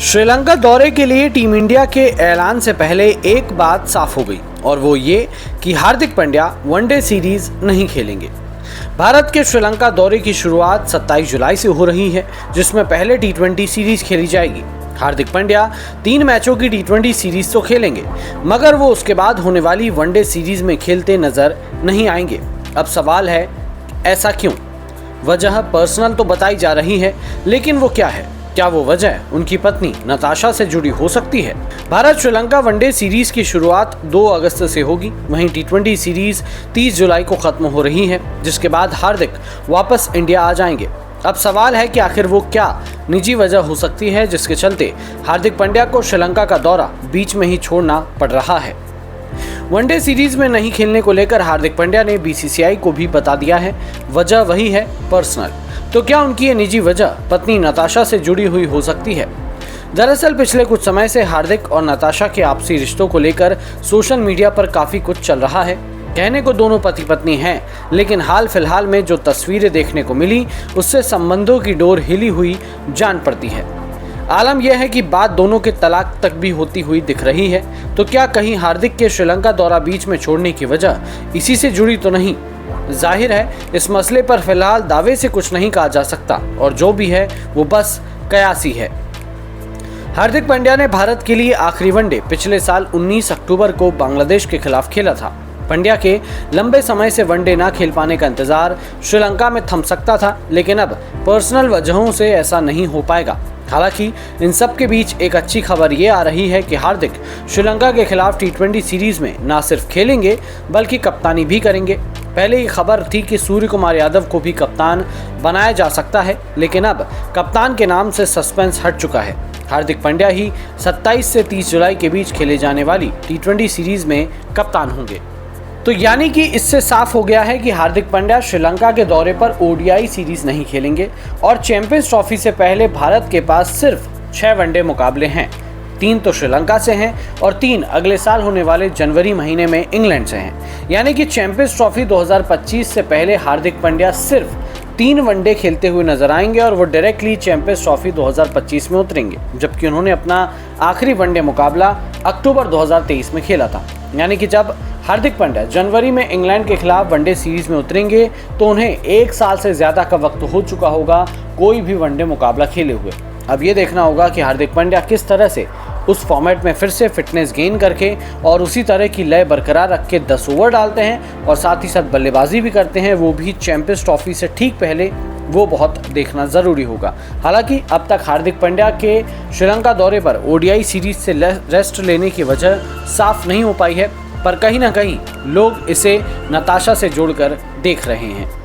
श्रीलंका दौरे के लिए टीम इंडिया के ऐलान से पहले एक बात साफ हो गई और वो ये कि हार्दिक पांड्या वनडे सीरीज नहीं खेलेंगे। भारत के श्रीलंका दौरे की शुरुआत 27 जुलाई से हो रही है, जिसमें पहले टी20 सीरीज खेली जाएगी। हार्दिक पांड्या 3 मैचों की टी20 सीरीज तो खेलेंगे, मगर वो उसके बाद होने वाली वनडे सीरीज में खेलते नजर नहीं आएंगे। अब सवाल है, ऐसा क्यों? वजह पर्सनल तो बताई जा रही है, लेकिन वो क्या है? क्या वो वजह उनकी पत्नी नताशा से जुड़ी हो सकती है? भारत श्रीलंका वनडे सीरीज की शुरुआत 2 अगस्त से होगी। वहीं टी20 सीरीज 30 जुलाई को खत्म हो रही है, जिसके बाद हार्दिक वापस इंडिया आ जाएंगे। अब सवाल है कि आखिर वो क्या निजी वजह हो सकती है जिसके चलते हार्दिक पांड्या को श्रीलंका का दौरा बीच में ही छोड़ना पड़ रहा है। वनडे सीरीज में नहीं खेलने को लेकर हार्दिक पांड्या ने बीसीसीआई को भी बता दिया है। वजह वही है, पर्सनल। तो क्या उनकी ये निजी वजह पत्नी नताशा से जुड़ी हुई हो सकती है? दरअसल पिछले कुछ समय से हार्दिक और नताशा के आपसी रिश्तों को लेकर सोशल मीडिया पर काफी कुछ चल रहा है। कहने को दोनों पति पत्नी हैं, लेकिन हाल फिलहाल में जो तस्वीरें देखने को मिली उससे संबंधों की डोर हिली हुई जान पड़ती है। आलम यह है कि बात दोनों के तलाक तक भी होती हुई दिख रही है। तो क्या कहीं हार्दिक के श्रीलंका दौरा बीच में छोड़ने की वजह इसी से जुड़ी तो नहीं? जाहिर है इस मसले पर फिलहाल दावे से कुछ नहीं कहा जा सकता और जो भी है वो बस कयासी है। हार्दिक पांड्या ने भारत के लिए आखिरी वनडे पिछले साल 19 अक्टूबर को बांग्लादेश के खिलाफ खेला था। पांड्या के लंबे समय से वनडे ना खेल पाने का इंतजार श्रीलंका में थम सकता था, लेकिन अब पर्सनल वजहों से ऐसा नहीं हो पाएगा। हालांकि इन सब के बीच एक अच्छी खबर ये आ रही है कि हार्दिक श्रीलंका के खिलाफ टी20 सीरीज में न सिर्फ खेलेंगे बल्कि कप्तानी भी करेंगे। पहले ये खबर थी कि सूर्य कुमार यादव को भी कप्तान बनाया जा सकता है, लेकिन अब कप्तान के नाम से सस्पेंस हट चुका है। हार्दिक पांड्या ही 27 से 30 जुलाई के बीच खेले जाने वाली टी20 सीरीज में कप्तान होंगे। तो यानी कि इससे साफ हो गया है कि हार्दिक पांड्या श्रीलंका के दौरे पर ओडीआई सीरीज नहीं खेलेंगे और चैंपियंस ट्रॉफी से पहले भारत के पास सिर्फ 6 वनडे मुकाबले हैं। 3 तो श्रीलंका से हैं और 3 अगले साल होने वाले जनवरी महीने में इंग्लैंड से हैं। यानी कि चैंपियंस ट्रॉफी 2025 से पहले हार्दिक पांड्या सिर्फ 3 वनडे खेलते हुए नजर आएंगे और वो डायरेक्टली चैंपियंस ट्रॉफी 2025 में उतरेंगे, जबकि उन्होंने अपना आखिरी वनडे मुकाबला अक्टूबर 2023 में खेला था। यानी कि जब हार्दिक पांड्या जनवरी में इंग्लैंड के खिलाफ वनडे सीरीज में उतरेंगे तो उन्हें 1 साल से ज़्यादा का वक्त हो चुका होगा कोई भी वनडे मुकाबला खेले हुए। अब ये देखना होगा कि हार्दिक पांड्या किस तरह से उस फॉर्मेट में फिर से फिटनेस गेन करके और उसी तरह की लय बरकरार रख के 10 ओवर डालते हैं और साथ ही साथ बल्लेबाजी भी करते हैं, वो भी चैंपियंस ट्रॉफी से ठीक पहले। वो बहुत देखना ज़रूरी होगा। हालांकि अब तक हार्दिक पांड्या के श्रीलंका दौरे पर ओडीआई सीरीज से रेस्ट लेने की वजह साफ नहीं हो पाई है, पर कहीं ना कहीं लोग इसे नताशा से जोड़कर देख रहे हैं।